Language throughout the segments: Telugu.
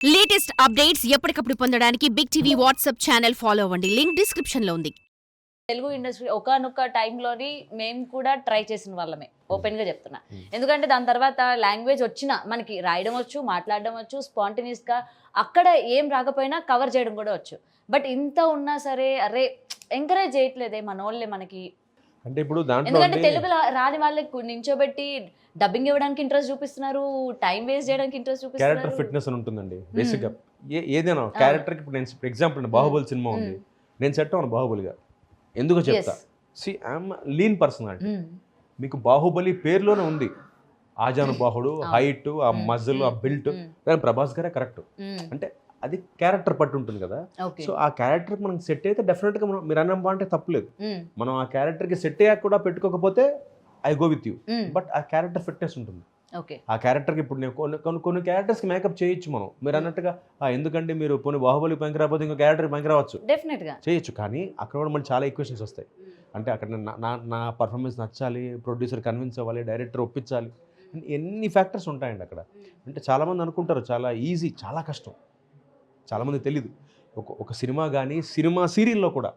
లేటెస్ట్ అప్డేట్స్ ఎప్పటికప్పుడు పొందడానికి Big TV WhatsApp channel follow అవ్వండి. లింక్ డిస్క్రిప్షన్ లో ఉంది. తెలుగు ఇండస్ట్రీ ఒకానొక టైంలోని మేము కూడా ట్రై చేసిన వాళ్ళమే, ఓపెన్గా చెప్తున్నా. ఎందుకంటే దాని తర్వాత లాంగ్వేజ్ వచ్చినా మనకి రాయడం వచ్చు, మాట్లాడడం వచ్చు, స్పాంటేనియస్గా అక్కడ ఏం రాకపోయినా కవర్ చేయడం కూడా వచ్చు. బట్ ఇంత ఉన్నా సరే అరే ఎంకరేజ్ చేయట్లేదే మన వాళ్ళే మనకి. అంటే ఇప్పుడు దాంట్లో ఎందుకంటే తెలుగు రాని వాళ్ళకి నించోబెట్టి డబ్బింగ్ ఇవ్వడానికి ఇంట్రెస్ట్ చూపిస్తున్నారు, టైం వేస్ట్ చేయడానికి ఇంట్రెస్ట్ చూపిస్తున్నారు. క్యారెక్టర్ ఫిట్నెస్ అని ఉంటుందండి బేసిక్ గా. ఏదైనా క్యారెక్టర్ కి ఇప్పుడు నేను ఎగ్జాంపుల్ బాహుబలి సినిమా ఉంది, నేను సెట్ అవును బాహుబలిగా. ఎందుకో చెప్తా. See I'm lean personality. మీకు బాహుబలి పేరులోనే ఉంది ఆజాను బాహుడు, హైట్, ఆ మజిల్, ఆ బిల్ట్. ప్రభాస్ గారే కరెక్ట్. అంటే అది క్యారెక్టర్ పట్టు ఉంటుంది కదా. సో ఆ క్యారెక్టర్ మనం సెట్ అయితే డెఫినెట్ గా మనం మీరు అన్న అంటే తప్పలేదు. మనం ఆ క్యారెక్టర్ కి సెట్ అయ్యాక కూడా పెట్టుకోకపోతే I go with you. But ఆ క్యారెక్టర్ ఫిట్నెస్ ఉంటుంది. ఆ క్యారెక్టర్కి ఇప్పుడు నేను కొన్ని క్యారెక్టర్స్కి మేకప్ చేయొచ్చు మనం. మీరు అన్నట్టుగా ఎందుకంటే మీరు పోనీ బాహుబలి పనికి రాకపోతే ఇంకో క్యారెక్టర్ పనికి రావచ్చు, డెఫినెట్గా చేయొచ్చు. కానీ అక్కడ కూడా మళ్ళీ చాలా ఈక్వేషన్స్ వస్తాయి. అంటే అక్కడ నా పర్ఫార్మెన్స్ నచ్చాలి, ప్రొడ్యూసర్ కన్విన్స్ అవ్వాలి, డైరెక్టర్ ఒప్పించాలి, ఎన్ని ఫ్యాక్టర్స్ ఉంటాయండి అక్కడ. అంటే చాలామంది అనుకుంటారు చాలా ఈజీ, చాలా కష్టం. చాలామంది తెలీదు. ఒక సినిమా కానీ సినిమా సీరియల్లో కూడా,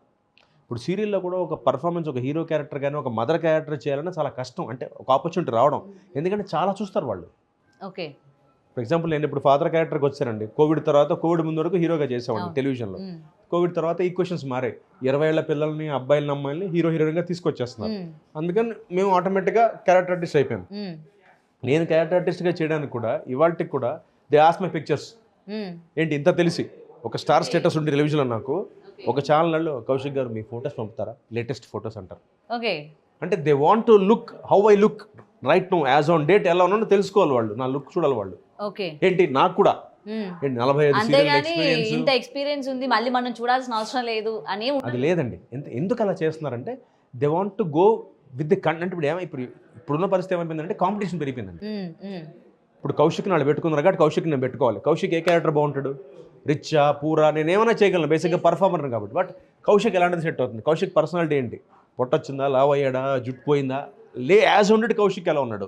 ఇప్పుడు సీరియల్లో కూడా ఒక పర్ఫార్మెన్స్, ఒక హీరో క్యారెక్టర్ కానీ ఒక మదర్ క్యారెక్టర్ చేయాలన్నా చాలా కష్టం. అంటే ఒక ఆపర్చునిటీ రావడం, ఎందుకంటే చాలా చూస్తారు వాళ్ళు. ఓకే, ఫర్ ఎగ్జాంపుల్ నేను ఇప్పుడు ఫాదర్ క్యారెక్టర్కి వచ్చానండి. కోవిడ్ తర్వాత, కోవిడ్ ముందు వరకు హీరోగా చేసేవాడిని టెలివిజన్లో. కోవిడ్ తర్వాత ఈక్వేషన్స్ మారాయి. 20 ఏళ్ల పిల్లల్ని, అబ్బాయిలని, అమ్మాయిని హీరోయిన్గా తీసుకొచ్చేస్తున్నారు. అందుకని మేము ఆటోమేటిక్గా క్యారెక్టర్ ఆర్టిస్ట్ అయిపోయాం. నేను క్యారెక్టర్ ఆర్టిస్ట్గా చేయడానికి కూడా ఇవాళకి కూడా దే ఆస్క్ మై పిక్చర్స్. ఏంటి ఇంత తెలిసి ఒక స్టార్ స్టేటస్ ఉండి టెలివిజన్లో నాకు ఒక ఛానల్లో కౌశిక్ గారు మీ ఫొటోస్ పంపుతారా, లేటెస్ట్ ఫొటోస్ అంటారు. ఓకే, అంటే they want to look how I look right now as on date ఎలా ఉన్నానో తెలుసుకోవాలి వాళ్ళు, నా లుక్ చూడాలి వాళ్ళు. ఓకే, ఏంటి నాకు కూడా 45 ఇంత ఎక్స్పీరియన్స్ ఉంది, మళ్ళీ మనం చూడాల్సిన అవసరం లేదు అని అది లేదండి. ఎందుకు అలా చేస్తున్నారంటే they want to go with the content. ఇప్పుడున్న పరిస్థితి ఏమైపోయిందంటే కాంపిటీషన్ పెరిగిపోయిందండి. ఇప్పుడు కౌశిక్ నాడు పెట్టుకున్నారు కాబట్టి కౌశిక్ నేను పెట్టుకోవాలి. కౌశిక్ ఏ క్యారెక్టర్ బాగుంటాడు, రిచ్చా, పూరా, నేను ఏమైనా చేయగలను బేసిక్గా పర్ఫార్మర్ కాబట్టి. బట్ కౌశిక్ ఎలాంటిది సెట్ అవుతుంది, కౌశిక్ పర్సనాలిటీ ఏంటి, పొట్టొచ్చిందా, లావ్ అయ్యాడా, జుట్టు పోయిందా, యాజ్ ఉండేది కౌశిక్ ఎలా ఉన్నాడు,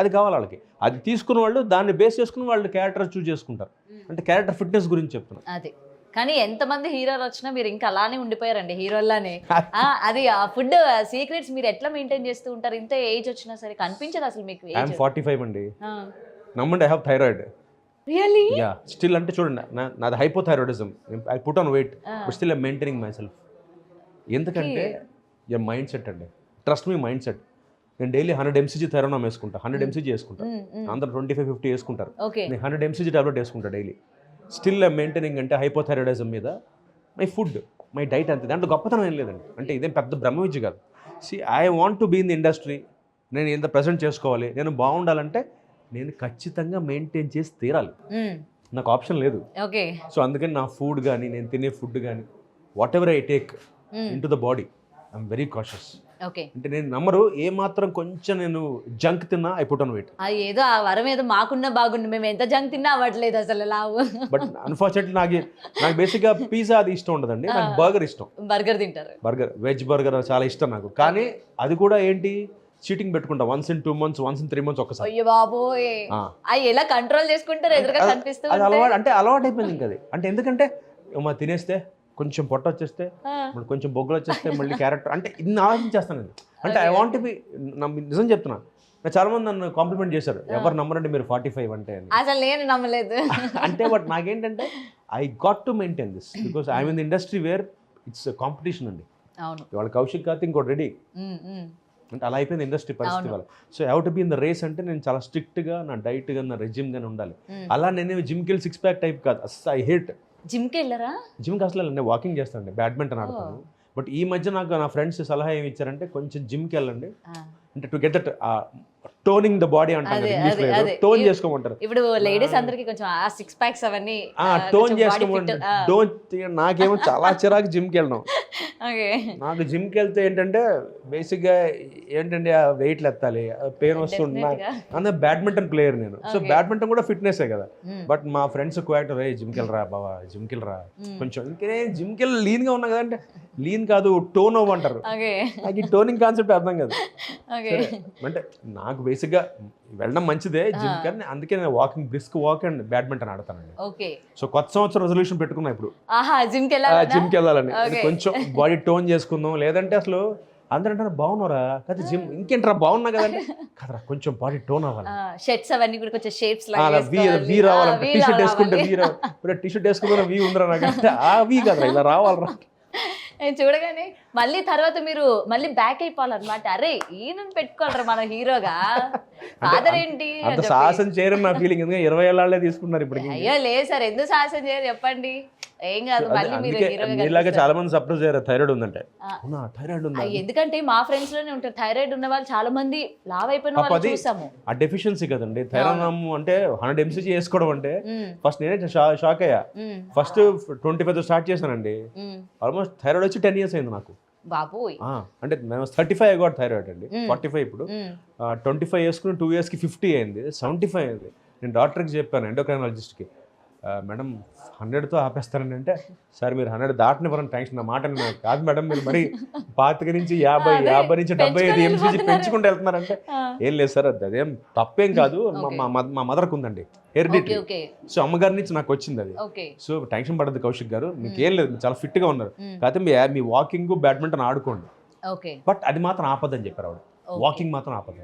అది కావాలి వాళ్ళకి. అది తీసుకున్న వాళ్ళు దాన్ని బేస్ చేసుకుని వాళ్ళు క్యారెక్టర్ చూస్ చేసుకుంటారు. అంటే క్యారెక్టర్ ఫిట్నెస్ గురించి చెప్తున్నాను. అది కానీ ఎంతమంది హీరోలు వచ్చినా మీరు ఇంకా అలానే ఉండిపోయారండి, హీరోల్లానే. అది ఆ ఫుడ్ సీక్రెట్స్ మీరు ఎట్లా మెయింటైన్ చేస్తూ ఉంటారు? ఇంత ఏజ్ వచ్చినా సరే కనిపించదు అసలు మీకు. ఐఎమ్ 45 అండి, నమ్మండి. I have thyroid. Really? Yeah, still. అంటే చూడండి, నాది hypothyroidism. I put on weight but still I maintaining my self. ఎందుకంటే మైండ్ సెట్ అండి, ట్రస్ట్ మీ, మైండ్ సెట్. నేను డైలీ 100 mcg థైరోనామ్ వేసుకుంటా, 100 mcg వేసుకుంటా. అందరూ 25-50 వేసుకుంటారు, నేను 100 mcg టాబ్లెట్ వేసుకుంటా డైలీ. Still I maintaining. అంటే హైపోథైరాయిడిజం మీద మై ఫుడ్, మై డైట్ అంతే. దాంట్లో గొప్పతనం ఏం లేదండి. అంటే ఇదేం పెద్ద బ్రహ్మ విద్య కాదు. See I want to be in the industry. నేను ఎంత ప్రజెంట్ చేసుకోవాలి, నేను బాగుండాలంటే నేను ఖచ్చితంగా మెయింటైన్ చేసి తీరాలి, నాకు ఆప్షన్ లేదు. ఓకే, సో అందుకని నా ఫుడ్ కానీ, నేను తినే ఫుడ్ కానీ, what ever I take in to the body, I'm very cautious. Okay, అంటే నేను నమ్మరు, ఏ మాత్రం కొంచెం నేను జంక్ తిన్నా ఐ పుట్ ఆన్ వెయిట్. ఏదో ఆ వరం ఏదో మాకున్న బాగుండు, మేము ఎంత జంక్ తిన్నా అవ్వట్లేదు అసలు లావు. బట్ అన్ఫార్చునేట్లీ నాకు బేసిక్గా పిజ్జా అది ఇష్టం ఉండదండి, నాకు బర్గర్ ఇష్టం. బర్గర్ తింటారు? బర్గర్, వెజ్ బర్గర్ చాలా ఇష్టం నాకు. కానీ అది కూడా ఏంటి, చీటింగ్ పెట్టుకుంటా. once in 2 months, once in 3 months ఒకసారి. అయ్యో బాబోయ్, అవి ఎలా కంట్రోల్ చేసుకుంటారు? ఎదురుగా కనిపిస్తుంది, అది అలవాటు అయిపోయింది ఇంకా అది. అంటే ఎందుకంటే తినేస్తే కొంచెం పొట్ట వచ్చేస్తే, కొంచెం బొగ్గులు వచ్చేస్తే, మళ్ళీ క్యారెక్టర్, అంటే ఇన్ని ఆలోచించేస్తాను నేను. అంటే ఐ వాంట్ బి, నిజం చెప్తున్నా. చాలా మంది నన్ను కాంప్లిమెంట్ చేశారు, ఎవరు నమ్మరంటే మీరు 45 అంటే అని. అసలు నేను నమ్మలేదు. అంటే బట్ నాకేంటంటే I got to maintain this because I in the industry where it's competition అండి. అవును, ఇవాళ కౌశిక్ కాదు ఇంకోటి రెడీ. అంటే అలా అయిపోయింది ఇండస్ట్రీ పరిస్థితి వల్ల. So I have to be in the race. అంటే నేను చాలా స్ట్రిక్ట్గా నా డైట్ గా, నా రెజ్యూమ్ గానే ఉండాలి. అలా నేను జిమ్కి వెళ్ళి 6 pack టైప్ కాదు. ఐ హేట్ జిమ్కి వెళ్ళరా? జిమ్కి అసలు నేను వాకింగ్ చేస్తానండి, బ్యాడ్మింటన్ ఆడతాను. బట్ ఈ మధ్య నాకు నా ఫ్రెండ్స్ సలహా ఏమి ఇచ్చారంటే కొంచెం జిమ్కి వెళ్ళండి, అంటే to get that toning the body అంటారు, టోన్ చేసుకోమంటారు. ఇప్పుడు లేడీస్ అందరికి కొంచెం ఆ 6 packs అవన్నీ టోన్ చేసుకోమంటారు. నాకేమో చాలా చిరాకు జిమ్కి వెళ్ళడం. నాకు జిమ్కి వెళ్తే ఏంటంటే బేసిక్గా ఏంటంటే ఆ వెయిట్లు ఎత్తాలి, పెయిన్ వస్తుంది. అందుకే బ్యాడ్మింటన్ ప్లేయర్ నేను. సో బ్యాడ్మింటన్ కూడా ఫిట్నెస్సే కదా. బట్ మా ఫ్రెండ్స్ క్వాక్టర్, జిమ్కి వెళ్ళరా బావా, జిమ్కి వెళ్ళరా కొంచెం. ఇంకే జిమ్కి వెళ్ళి లీన్గా ఉన్నా కదంటే, లీన్ కాదు టోన్ అవ్వంటారు. నాకు ఈ టోనింగ్ కాన్సెప్ట్ అర్థం కాదు. అంటే నాకు నాకు బేసిక్గా వెళ్ళడం మంచిదే జిమ్ కానీ, అందుకే నేను walking, brisk walk and badminton ఆడతానండి. ఓకే. సో కొత్త సంవత్సరం రెజల్యూషన్ పెట్టుకున్నా ఇప్పుడు ఆహా, జిమ్కి వెళ్ళాలి, జిమ్కి వెళ్ళాలని. కొంచెం బాడీ టోన్ చేసుకుందాం, లేదంటే అసలు అందరూ అంటారు బాగున్నారా కదా జిమ్, ఇంకేంట్రా బాగున్నా కదంటే కదరా కొంచెం బాడీ టోన్ అవ్వాలి, షర్ట్స్ అవన్నీ కూడా కొంచెం షేప్స్ వీ రావాలంటే టీ షర్ట్ వేసుకుంటే టీ షర్ట్ వేసుకుంటే వీ ఉందిరా నాకంటే ఆ వీ కదరా ఇలా రావాలరా. నేను చూడగానే మళ్ళీ తర్వాత మీరు మళ్ళీ బ్యాక్ అయిపోవాలన్నమాట. అరే ఈయనను పెట్టుకోవాలరా మన హీరోగా, ఫాదర్ ఏంటి అంత సాహసం చేయరని నా ఫీలింగ్. ఎందుకంటే 20 ఏళ్ళే తీసుకున్నారు ఇప్పుడు. అయ్యో లేదు సార్, ఎందుకు సాహసం చేయరు చెప్పండి, ఏం కాదు. మళ్ళీ మీరు మీలాగా చాలా మంది సర్ప్రైజ్ అయ్యారు థైరాయిడ్ ఉందంటే. అవునా థైరాయిడ్ ఉందా? ఎందుకంటే మా ఫ్రెండ్స్ లోనే ఉంటారు థైరాయిడ్ ఉన్న వాళ్ళు, చాలా మంది లావ్ అయిపోయిన వాళ్ళు చూసాము. ఆ డెఫిషియన్సీ కదండి థైరాయిడ్ అంటే 100 mcg వేసుకోవడం అంటే. ఫస్ట్ నేనే షాక్ అయ్యా. ఫస్ట్ 25 స్టార్ట్ చేశానండి, ఆల్మోస్ట్ థైరాయిడ్ వచ్చి 10 years అయింది నాకు. బాబోయ్. అంటే మేము 35 got థైరాయిడ్ అండి, 45 ఇప్పుడు. 25 వేసుకుని 2 yearsకి 50 అయింది, 75 అయింది. నేను డాక్టర్కి చెప్పాను, ఎండోక్రైనాలజిస్ట్కి, మేడం 100తో ఆపేస్తానండి అంటే, సార్ మీరు 100 దాటనివ్వరని టెన్షన్. నా మాట నాకు కాదు మేడం, మీరు మరి 25 నుంచి 50 నుంచి 75 mcg పెంచుకుంటూ వెళ్తున్నారంటే, ఏం లేదు సార్ అదేం తప్పేం కాదు, మా మదర్కి ఉందండి హెరిడిటరీ. సో అమ్మగారి నుంచి నాకు వచ్చింది అది. సో టెన్షన్ పడద్దు కౌశిక్ గారు, మీకు ఏం లేదు, మీరు చాలా ఫిట్గా ఉన్నారు, కాకపోతే మీ వాకింగ్ బ్యాడ్మింటన్ ఆడుకోండి, బట్ అది మాత్రం ఆపదని చెప్పారు ఆవిడ. వాకింగ్ మాత్రం ఆపదు.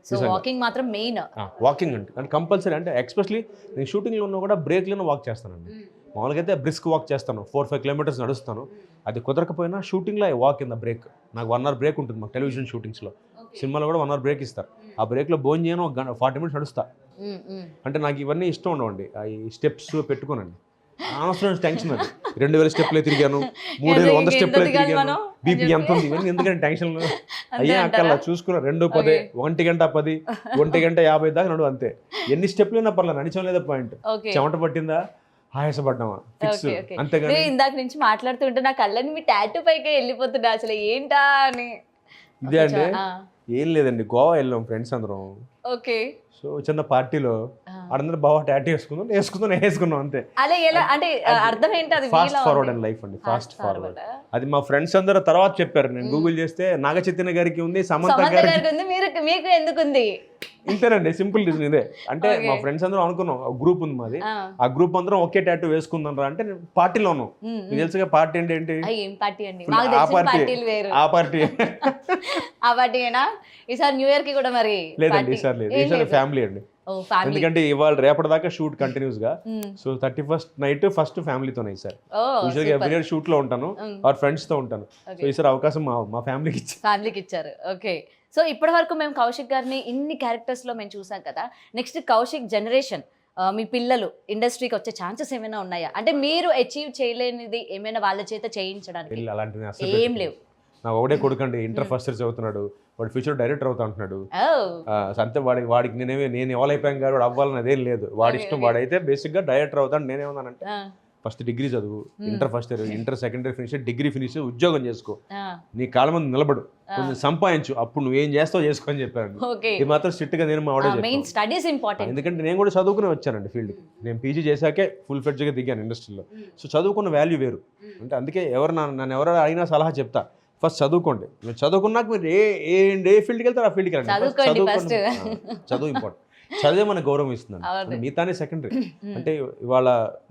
సో వాకింగ్ మాత్రం మెయిన్. వాకింగ్ అంటే కంపల్సరీ, అంటే ఎస్పెషలీ నేను షూటింగ్లో ఉన్నా కూడా బ్రేక్లోనే వాక్ చేస్తానండి. మామూలుగా అయితే బ్రిస్క్ వాక్ చేస్తాను, 4-5 kilometers నడుస్తాను. అది కుదరకపోయినా షూటింగ్లో వాక్ ఇన్ ద బ్రేక్. నాకు 1 hour బ్రేక్ ఉంటుంది మాకు టెలివిజన్ షూటింగ్స్లో. సినిమాలో కూడా 1 hour బ్రేక్ ఇస్తారు. ఆ బ్రేక్లో భోజనం చేయను, 40 minutes నడుస్తా. అంటే నాకు ఇవన్నీ ఇష్టం ఉండవండి, ఈ స్టెప్స్ పెట్టుకోనండి. అనవసరం టెన్షన్. అది 2000 స్టెప్లే తిరిగాను, 3100 స్టెప్లే తిరిగాను, బీపీ ఎంత ఉంది, ఇవన్నీ ఎందుకంటే టెన్షన్లు అయ్యా అక్కర్లా. చూసుకున్నా 2:10, 1 గంట 10, 1 గంట 50 దాకా నడు అంతే. ఎన్ని స్టెప్లు అయినా పర్లేదు, నడిచం లేదా పాయింట్. చెమట పట్టిందా, ఆయాసపడ్డామా, ఫిక్స్. అంతేగాని ఇందాక నుంచి మాట్లాడుతుంటే నా కళ్ళని మీ టాటూ పైకి వెళ్ళిపోతున్నా, అసలు ఏంటా అని. ఇదే అండి, ఏం లేదండి, గోవా వెళ్ళాం ఫ్రెండ్స్ అందరం. ఓకే. సో చిన్న పార్టీలో అందరూ బాగా టాటూ వేసుకున్నాం అంతే. అలా ఎలా అంటే అర్థం ఏంటి? అది ఫాస్ట్ ఫార్వర్డ్ అండ్ లైఫ్ అండి, ఫాస్ట్ ఫార్వర్డ్. అది మా ఫ్రెండ్స్ అందరూ తర్వాత చెప్పారు, నేను గూగుల్ చేస్తే నాగ చైతన్య గారికి ఉంది, సమంత గారికి ఉంది, మీకు ఎందుకు ఉంది? ఇంతేనండి, సింపుల్ రీజన్ ఇదే. అంటే మా ఫ్రెండ్స్ అందరూ అనుకున్నాం, గ్రూప్ ఉంది మాది, ఆ గ్రూప్ అందరం ఒకే టాటూ వేసుకుందాం రా అంటే పార్టీలో ఉన్నాం. మీకు తెలుసుగా పార్టీ అంటే ఏంటి, ఆ పార్టీ ఆ పార్టీనా? ఈసారి న్యూ ఇయర్ కి కూడా మరి లేదండి, ఈసారి లేదు, ఈసారి ఫ్యామిలీ అండి. ఎందుకంటే ఇవాళ రేపటి దాకా షూట్ కంటిన్యూస్ గా. సో 31st నైట్ ఫస్ట్ ఫ్యామిలీతోనే ఈసారి. యూజువల్ గా ఎవ్రీ ఇయర్ షూట్ లో ఉంటాను, ఆర్ ఫ్రెండ్స్ తో ఉంటాను. సో ఈసారి అవకాశం మా ఫ్యామిలీకి ఇచ్చారు. ఓకే. సో ఇప్పటి వరకు మేము కౌశిక్ గారిని ఇన్ని క్యారెక్టర్స్ లో మేము చూసాం కదా, నెక్స్ట్ కౌశిక్ జనరేషన్, మీ పిల్లలు ఇండస్ట్రీకి వచ్చే ఛాన్సెస్ ఏమైనా ఉన్నాయా? అంటే మీరు అచీవ్ చేయలేనిది ఏమైనా వాళ్ళ చేత చేయించడానికి ఏం లేవు? నాకు ఒకటే కొడుకండి, ఇంటర్ ఫస్ట్ ఇయర్ చదువుతున్నాడు, వాడు ఫ్యూచర్ డైరెక్టర్ అవుతా అంటున్నాడు. అంతే, వాడికి నేను ఎవరైపోయాం గారు వాడు అవ్వాలని అదేం లేదు, వాడి ఇష్టం. వాడైతే బేసిక్గా డైరెక్టర్ అవుతాడు. నేనేమన్నానంటే ఫస్ట్ డిగ్రీ చదువు, inter first year, inter second year finish, degree finish, ఉద్యోగం చేసుకో, నీ కాళ్ళ ముందు నిలబడు, కొంచెం సంపాదించు, అప్పుడు నువ్వేం చేస్తావు చేసుకో అని చెప్పాను. ఇది మాత్రం స్ట్రిక్ట్ గా నేను మా ఆవిడ చెప్పాను. ఎందుకంటే నేను కూడా చదువుకుని వచ్చానండి ఫీల్డ్కి. నేను పీజీ చేశాకే ఫుల్ ఫ్లెడ్జ్గా దిగాను ఇండస్ట్రీలో. సో చదువుకున్న వాల్యూ వేరు. అంటే అందుకే నన్ను ఎవరైనా అడిగినా సలహా చెప్తా, ఫస్ట్ చదువుకోండి. మీరు చదువుకున్నాక మీరు ఏ ఫీల్డ్కి వెళ్తారు ఆ ఫీల్డ్కి వెళ్ళండి. చదువు ఇంపార్టెంట్. చదివే మనకు గౌరవం ఇస్తుందండి, మిగతానే సెకండరీ. అంటే ఇవాళ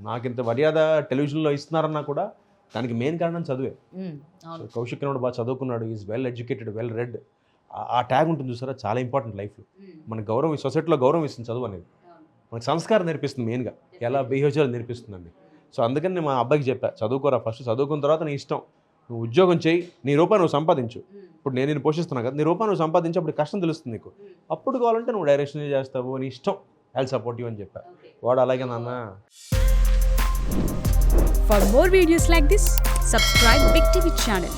నాకు ఇంత మర్యాద టెలివిజన్లో ఇస్తున్నారన్నా కూడా దానికి మెయిన్ కారణం చదువే. కౌశిక్ కూడా బాగా చదువుకున్నాడు, is well educated, well read. ఆ ట్యాగ్ ఉంటుంది చూసారా, చాలా ఇంపార్టెంట్ లైఫ్లో. మనకు గౌరవం, సొసైటీలో గౌరవం ఇస్తుంది చదువు అనేది. మనకు సంస్కారం నేర్పిస్తుంది, మెయిన్గా ఎలా బిహేవ్ చేయాలో నేర్పిస్తుందండి. సో అందుకని నేను మా అబ్బాయికి చెప్పా, చదువుకోరా ఫస్ట్, చదువుకున్న తర్వాత నీ ఇష్టం, నువ్వు ఉద్యోగం చేయి, నీ రూపాయి నువ్వు సంపాదించు. ఇప్పుడు నేను పోషిస్తున్నా కదా, నీ రూపాయి నువ్వు సంపాదించి, అప్పుడు కష్టం తెలుస్తుంది నీకు. అప్పుడు కావాలంటే నువ్వు డైరెక్షన్ చేస్తావు, నీ ఇష్టం, ఐల్ సపోర్ట్ యూ అని చెప్పా. వాడు అలాగే నాన్న. For more videos like this, subscribe Big TV channel.